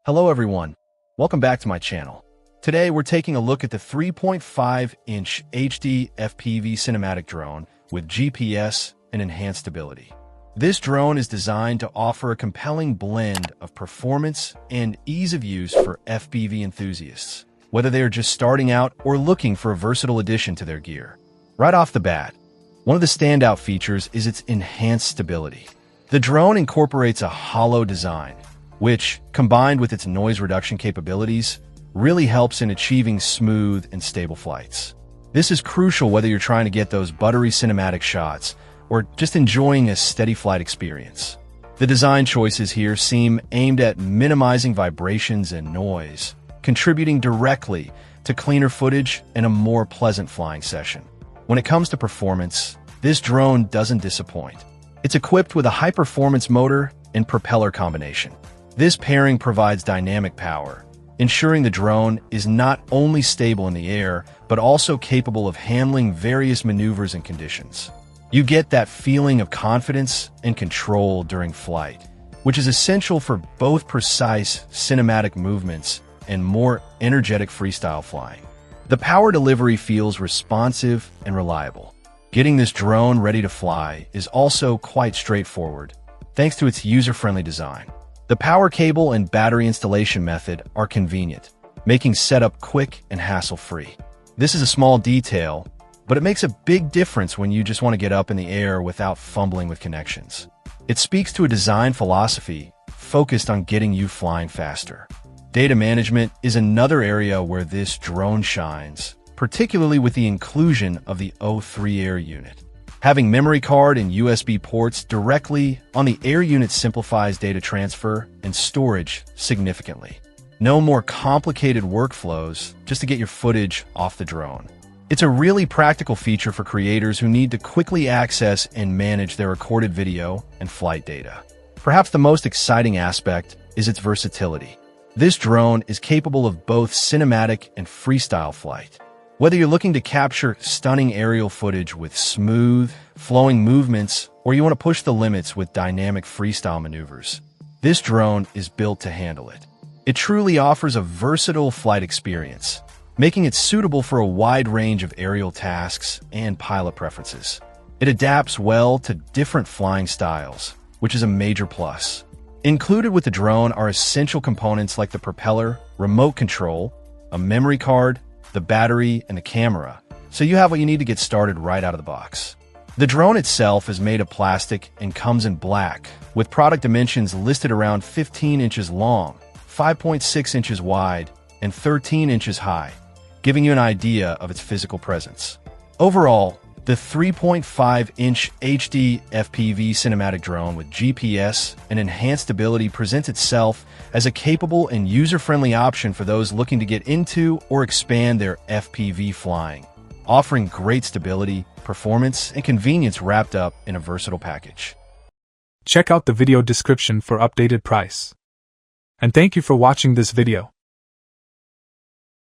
Hello everyone, welcome back to my channel. Today we're taking a look at the 3.5-inch HD FPV Cinematic drone with GPS and enhanced stability. This drone is designed to offer a compelling blend of performance and ease of use for FPV enthusiasts, whether they are just starting out or looking for a versatile addition to their gear. Right off the bat, one of the standout features is its enhanced stability. The drone incorporates a hollow design, which, combined with its noise reduction capabilities, really helps in achieving smooth and stable flights. This is crucial whether you're trying to get those buttery cinematic shots or just enjoying a steady flight experience. The design choices here seem aimed at minimizing vibrations and noise, contributing directly to cleaner footage and a more pleasant flying session. When it comes to performance, this drone doesn't disappoint. It's equipped with a high-performance motor and propeller combination. This pairing provides dynamic power, ensuring the drone is not only stable in the air, but also capable of handling various maneuvers and conditions. You get that feeling of confidence and control during flight, which is essential for both precise cinematic movements and more energetic freestyle flying. The power delivery feels responsive and reliable. Getting this drone ready to fly is also quite straightforward, thanks to its user-friendly design. The power cable and battery installation method are convenient, making setup quick and hassle-free. This is a small detail, but it makes a big difference when you just want to get up in the air without fumbling with connections. It speaks to a design philosophy focused on getting you flying faster. Data management is another area where this drone shines, particularly with the inclusion of the O3 Air unit. Having memory card and USB ports directly on the Air unit simplifies data transfer and storage significantly. No more complicated workflows just to get your footage off the drone. It's a really practical feature for creators who need to quickly access and manage their recorded video and flight data. Perhaps the most exciting aspect is its versatility. This drone is capable of both cinematic and freestyle flight. Whether you're looking to capture stunning aerial footage with smooth, flowing movements, or you want to push the limits with dynamic freestyle maneuvers, this drone is built to handle it. It truly offers a versatile flight experience, making it suitable for a wide range of aerial tasks and pilot preferences. It adapts well to different flying styles, which is a major plus. Included with the drone are essential components like the propeller, remote control, a memory card, the battery, and the camera, so you have what you need to get started right out of the box. The drone itself is made of plastic and comes in black, with product dimensions listed around 15 inches long, 5.6 inches wide, and 13 inches high, giving you an idea of its physical presence. Overall, the 3.5-inch HD FPV Cinematic drone with GPS and enhanced stability presents itself as a capable and user-friendly option for those looking to get into or expand their FPV flying, offering great stability, performance, and convenience wrapped up in a versatile package. Check out the video description for updated price. And thank you for watching this video.